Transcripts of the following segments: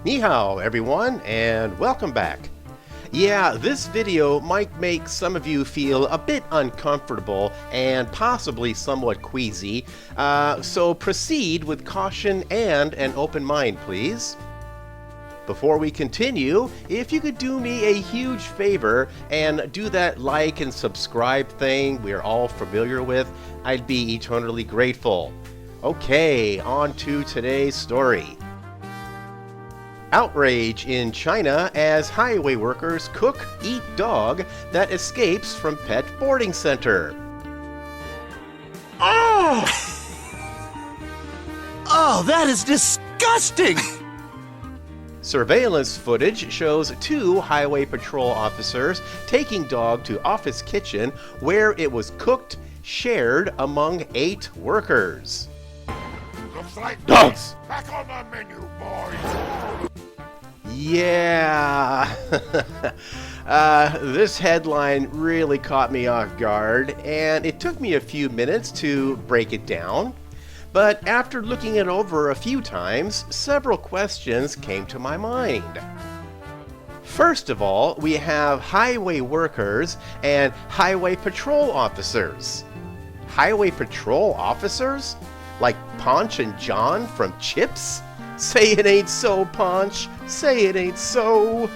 Ni hao, everyone, and welcome back. Yeah, this video might make some of you feel a bit uncomfortable and possibly somewhat queasy, so proceed with caution and an open mind, please. Before we continue, if you could do me a huge favor and do that like and subscribe thing we're all familiar with, I'd be eternally grateful. Okay, on to today's story. Outrage in China as highway workers eat dog that escapes from pet boarding center. Oh! Oh, that is disgusting! Surveillance footage shows 2 highway patrol officers taking dog to office kitchen where it was cooked, shared among 8 workers. Looks like Dogs! back on the menu, boys! Yeah, this headline really caught me off guard, and it took me a few minutes to break it down. But after looking it over a few times, several questions came to my mind. First of all, we have highway workers and highway patrol officers. Highway patrol officers? Like Ponch and John from Chips? Say it ain't so, Ponch. Say it ain't so.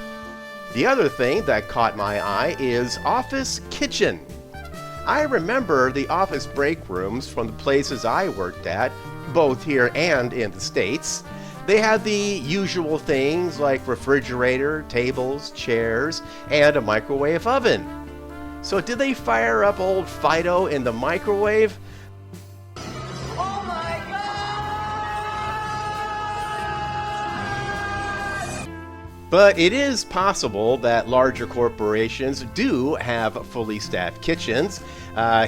The other thing that caught my eye is office kitchen. I remember the office break rooms from the places I worked at, both here and in the States. They had the usual things like refrigerator, tables, chairs, and a microwave oven. So did they fire up old Fido in the microwave? But it is possible that larger corporations do have fully staffed kitchens.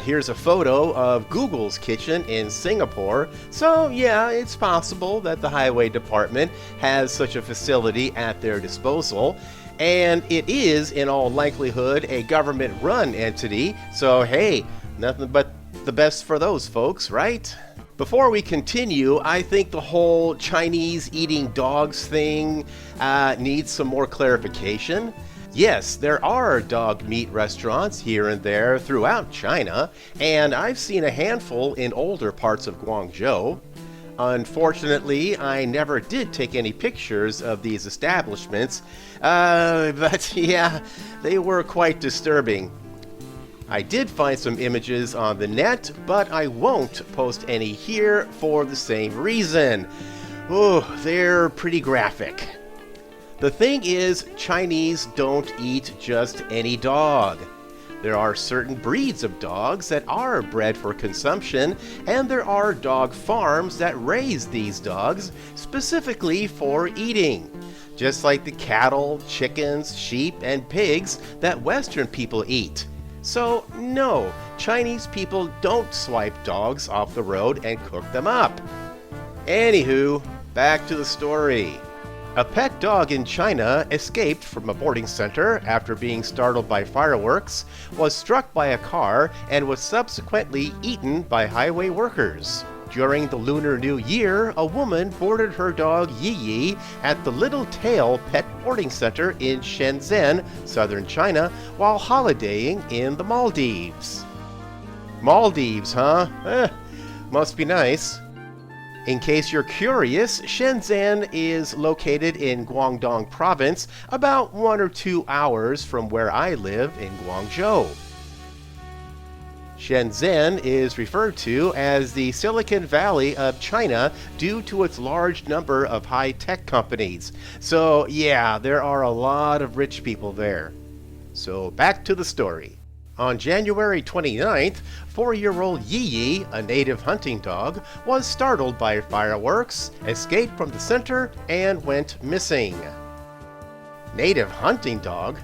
Here's a photo of Google's kitchen in Singapore. So yeah, it's possible that the highway department has such a facility at their disposal. And it is, in all likelihood, a government-run entity. So hey, nothing but the best for those folks, right? Before we continue, I think the whole Chinese eating dogs thing needs some more clarification. Yes, there are dog meat restaurants here and there throughout China, and I've seen a handful in older parts of Guangzhou. Unfortunately, I never did take any pictures of these establishments, but yeah, they were quite disturbing. I did find some images on the net, but I won't post any here for the same reason. Oh, they're pretty graphic. The thing is, Chinese don't eat just any dog. There are certain breeds of dogs that are bred for consumption, and there are dog farms that raise these dogs specifically for eating. Just like the cattle, chickens, sheep, and pigs that Western people eat. So, no, Chinese people don't swipe dogs off the road and cook them up. Anywho, back to the story. A pet dog in China escaped from a boarding center after being startled by fireworks, was struck by a car, and was subsequently eaten by highway workers. During the Lunar New Year, a woman boarded her dog Yi Yi at the Little Tail Pet Boarding Center in Shenzhen, southern China, while holidaying in the Maldives. Maldives, huh? Must be nice. In case you're curious, Shenzhen is located in Guangdong Province, about 1 or 2 hours from where I live in Guangzhou. Shenzhen is referred to as the Silicon Valley of China due to its large number of high-tech companies. So yeah, there are a lot of rich people there. So back to the story. On January 29th, 4-year-old Yi Yi, a native hunting dog, was startled by fireworks, escaped from the center, and went missing. Native hunting dog?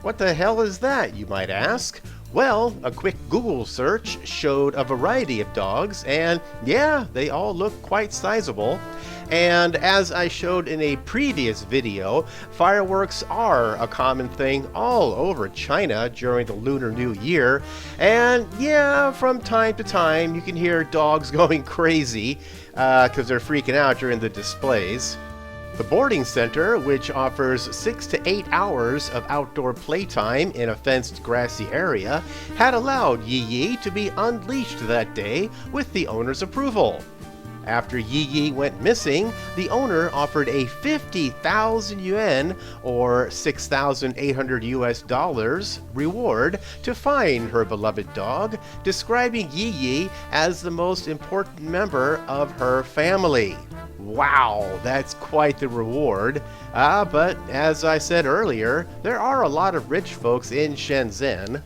What the hell is that, you might ask? Well, a quick Google search showed a variety of dogs, and yeah, they all look quite sizable. And as I showed in a previous video, fireworks are a common thing all over China during the Lunar New Year. And yeah, from time to time you can hear dogs going crazy because they're freaking out during the displays. The boarding center, which offers 6 to 8 hours of outdoor playtime in a fenced grassy area, had allowed Yi Yi to be unleashed that day with the owner's approval. After Yi Yi went missing, the owner offered a 50,000 yuan or 6,800 US dollars reward to find her beloved dog, describing Yi Yi as the most important member of her family. Wow, that's quite the reward. But as I said earlier, there are a lot of rich folks in Shenzhen.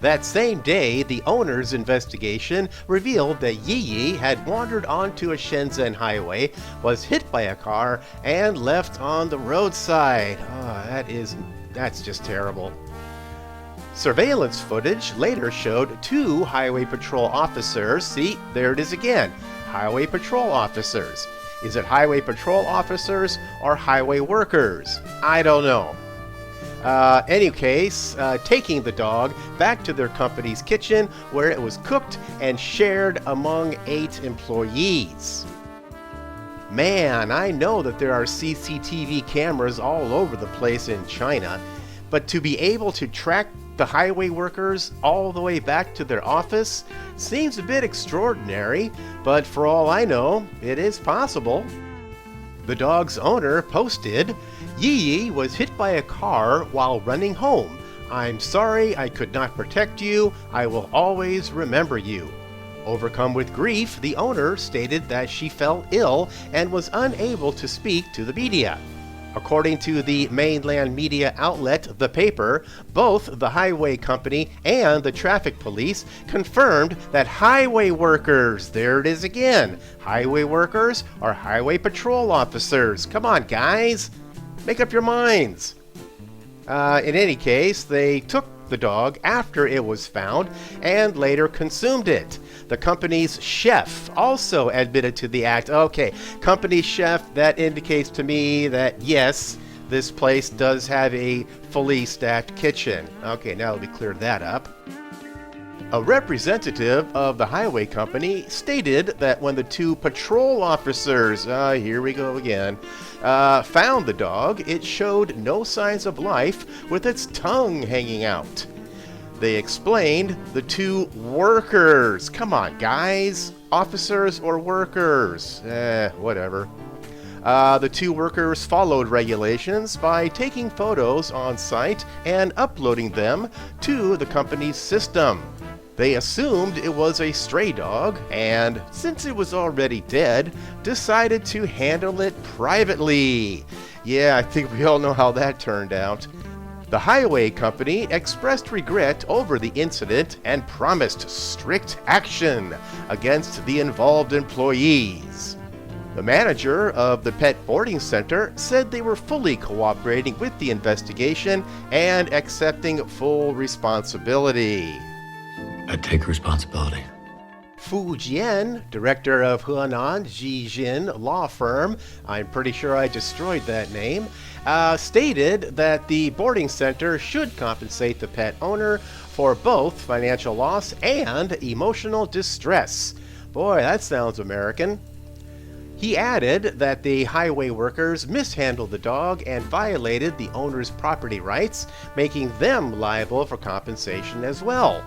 That same day, the owner's investigation revealed that Yi Yi had wandered onto a Shenzhen highway, was hit by a car, and left on the roadside. That's just terrible. Surveillance footage later showed 2 highway patrol officers. See, there it is again. Highway patrol officers. Is it highway patrol officers or highway workers? I don't know. Any case, taking the dog back to their company's kitchen where it was cooked and shared among 8 employees. Man, I know that there are CCTV cameras all over the place in China, but to be able to track the highway workers all the way back to their office seems a bit extraordinary, but for all I know, it is possible. The dog's owner posted, "Yi Yi was hit by a car while running home. I'm sorry I could not protect you. I will always remember you." Overcome with grief, the owner stated that she fell ill and was unable to speak to the media. According to the mainland media outlet The Paper, both the highway company and the traffic police confirmed that highway workers, there it is again, highway workers are highway patrol officers. Come on, guys, make up your minds. In any case, they took the dog after it was found and later consumed it. The company's chef also admitted to the act. Okay, company chef, that indicates to me that yes, this place does have a fully staffed kitchen. Okay, now let me clear that up. A representative of the highway company stated that when the 2 patrol officers, here we go again, found the dog, it showed no signs of life with its tongue hanging out. They explained the 2 workers. Come on, guys. Officers or workers? Whatever. The 2 workers followed regulations by taking photos on site and uploading them to the company's system. They assumed it was a stray dog and, since it was already dead, decided to handle it privately. Yeah, I think we all know how that turned out. The highway company expressed regret over the incident and promised strict action against the involved employees. The manager of the pet boarding center said they were fully cooperating with the investigation and accepting full responsibility. I take responsibility. Fu Jian, director of Henan Jijin Law Firm, I'm pretty sure I destroyed that name, stated that the boarding center should compensate the pet owner for both financial loss and emotional distress. Boy, that sounds American. He added that the highway workers mishandled the dog and violated the owner's property rights, making them liable for compensation as well.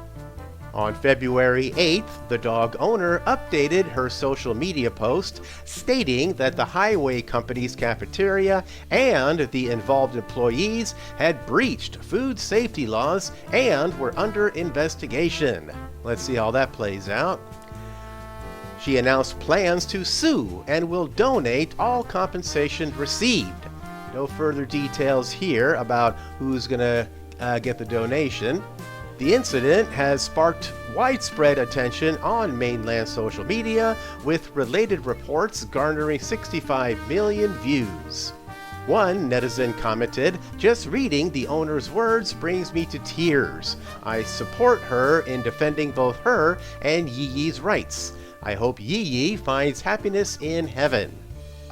On February 8th, the dog owner updated her social media post stating that the highway company's cafeteria and the involved employees had breached food safety laws and were under investigation. Let's see how that plays out. She announced plans to sue and will donate all compensation received. No further details here about who's going to get the donation. The incident has sparked widespread attention on mainland social media, with related reports garnering 65 million views. One netizen commented, "Just reading the owner's words brings me to tears. I support her in defending both her and Yi Yi's rights. I hope Yi Yi finds happiness in heaven."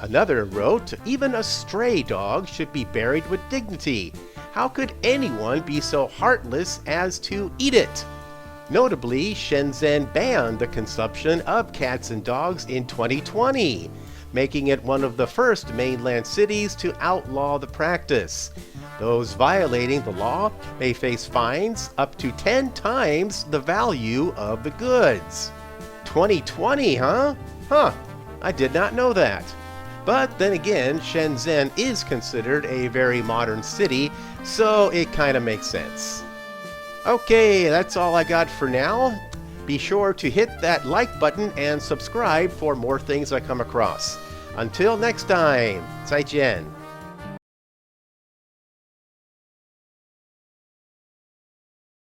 Another wrote, "Even a stray dog should be buried with dignity. How could anyone be so heartless as to eat it?" Notably, Shenzhen banned the consumption of cats and dogs in 2020. making it one of the first mainland cities to outlaw the practice. Those violating the law may face fines up to 10 times the value of the goods. 2020, huh? I did not know that. But then again, Shenzhen is considered a very modern city, so it kind of makes sense. Okay, that's all I got for now. Be sure to hit that like button and subscribe for more things I come across. Until next time, 再见.